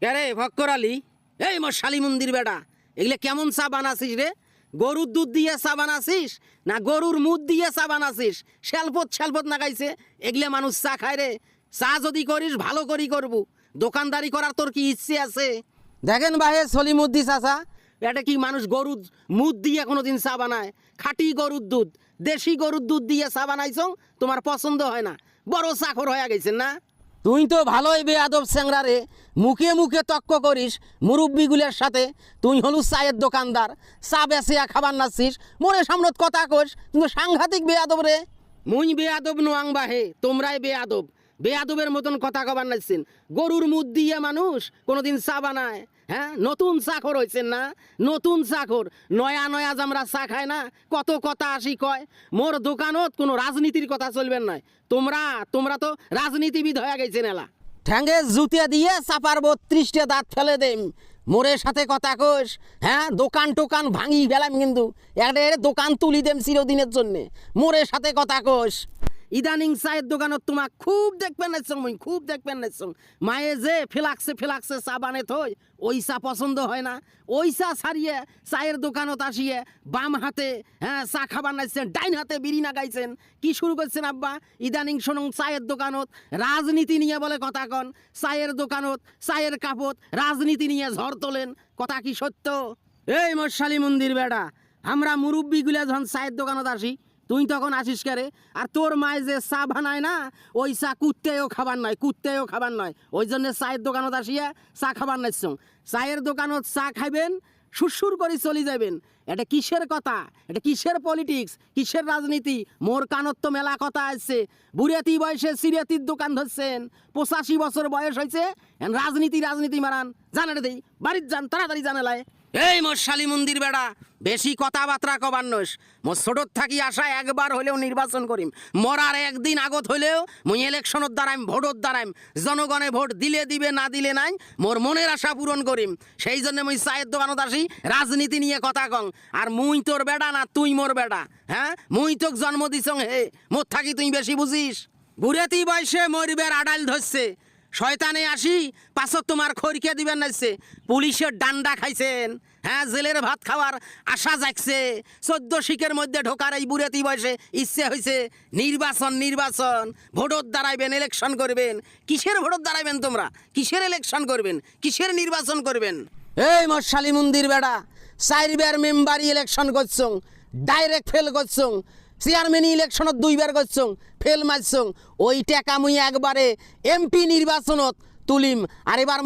রে ভক্কর আলী, এই মশালি মন্দির বেটা, এগুলো কেমন চা বানাছিস রে? গরুর দুধ দিয়ে চা বানাছিস না গরুর মুদ দিয়ে চা বানাছিস? শ্যালপত না গাইছে এগুলো মানুষ চা খায় রে। চা যদি করিস ভালো করি করবো, দোকানদারি করার তোর কি ইচ্ছে আছে? দেখেন ভাই সলিমুদ্দি চাচা, এটা কি মানুষ গরুর মুদ দিয়ে কোনোদিন চা বানায়? খাঁটি গরুর দুধ, দেশি গরুর দুধ দিয়ে চা বানাইছ, তোমার পছন্দ হয় না, বড় চাকর হয়ে গেছেন না? তুই তো ভালোই বেয়াদব স্যাংরা রে, মুখে মুখে তক্ক করিস মুরব্বিগুলোর সাথে। তুই হলু চায়ের দোকানদার, চা বেচিয়া খাবার নাচ্ছিস, মনে সামনত কথা কস, তুমি সাংঘাতিক বেয়াদব রে। মুই বেয়াদব নোয়াং বাহে, তোমরাই বেয়াদব। বেয়াদবের মতন কথা কবার নাচ্ছেন। গরুর মুদ দিয়ে মানুষ কোনোদিন চা বানায়? হ্যাঁ, নতুন চাকর হয়েছেন না, নতুন চাকর। নয়া নয়া আমরা চা খায় না, কত কথা আসি কয়। মোর দোকানত কোনো রাজনীতির কথা চলবেন নয়। তোমরা তো রাজনীতিবিদ হয়ে গেছেন এলা। ঠ্যাঙ্গে জুতে দিয়ে চাপার 32টা দাঁত ফেলে দেম। মোরের সাথে কথা কোস? হ্যাঁ, দোকান টোকান ভাঙি ফেলাম কিন্তু, একটা দোকান তুলি দেম চিরদিনের জন্যে। মোরের সাথে কথা কোস? ইদানিং চায়ের দোকানত তোমাক খুব দেখবেন নাইছ, মুই খুব দেখবেন নাইছ। মায়ে যে ফেলাক্সে চা বানে থই, ওই চা পছন্দ হয় না। ওই চা ছাড়িয়ে চায়ের দোকানত আসিয়ে বাম হাতে চা খাবার নাইছেন, ডাইন হাতে বিড়ি নাগাইছেন। কি শুরু করছেন আব্বা? ইদানিং শোনো চায়ের দোকানত রাজনীতি নিয়ে বলে কথা কন। চায়ের দোকানত চায়ের কাপত রাজনীতি নিয়ে ঝড় তোলেন, কথা কি সত্য? এই মশালি মন্দির বেড়া, আমরা মুরব্বিগুলা যখন চায়ের দোকানত আসি, তুই তখন আসিস কারে? আর তোর মায় যে চা বানায় না, ওই চা কুত্তেও খাবার নয়। ওই জন্য চায়ের দোকানত আসিয়া চা খাবার নাইছ। চায়ের দোকানত চা খাইবেন, সুরসুর করে চলে যাবেন। এটা কিসের কথা? এটা কিসের পলিটিক্স, কিসের রাজনীতি? মোর কানত তো মেলা কথা আছে। বুড়াতি বয়সে সিরিয়াতির দোকান ধরছেন, 85 বছর বয়স হয়েছে, রাজনীতি মারান। জানারে দেই, বাড়ির যান, তাড়াতাড়ি জানালায়। এই মশালি মন্দির বেড়া, বেশি কথাবার্তা কবার নস। মোর ছোটর থাকি আসা একবার হলেও নির্বাচন করিম, মরার একদিন আগত হলেও মুই ইলেকশনত দাঁড়াইম, ভোটত দাঁড়াইম। জনগণে ভোট দিলে দিবে, না দিলে নাই। মোর মনের আশা পূরণ করিম। সেই জন্য মুই চায়ের দোকানত আসি, রাজনীতি নিয়ে কথা কং। আর মুই তোর বেড়া না তুই মোর বেড়া? হ্যাঁ, মুই তোক জন্ম দিছং, হে মোর থাকি তুই বেশি বুঝিস? বুড়াতি বয়সে মরিবের আড়াইল ধরছে, শয়তানে আসি পাছত তোমার খড়কে দিবেন নাইছে। পুলিশের ডান্ডা খাইছেন, হ্যাঁ, জেলের ভাত খাওয়ার আশা জাগছে। 14 শিখের মধ্যে ঢোকার এই বুড়াতি বয়সে ইচ্ছে হয়েছে নির্বাচন। ভোটত দাঁড়াইবেন, ইলেকশন করবেন। কিসের ভোটত দাঁড়াইবেন তোমরা? কিসের ইলেকশন করবেন? কিসের নির্বাচন করবেন? এই মশালি মন্দির বেড়া, 4 বার মেম্বারি ইলেকশন করছং, ডাইরেক্ট ফেল করছং। চেয়ারম্যান ইলেকশনত 2 বার করছং, ফেল মারছং। ওই টাকা মুই একবারে এমপি নির্বাচনত তুলিম। আর এবার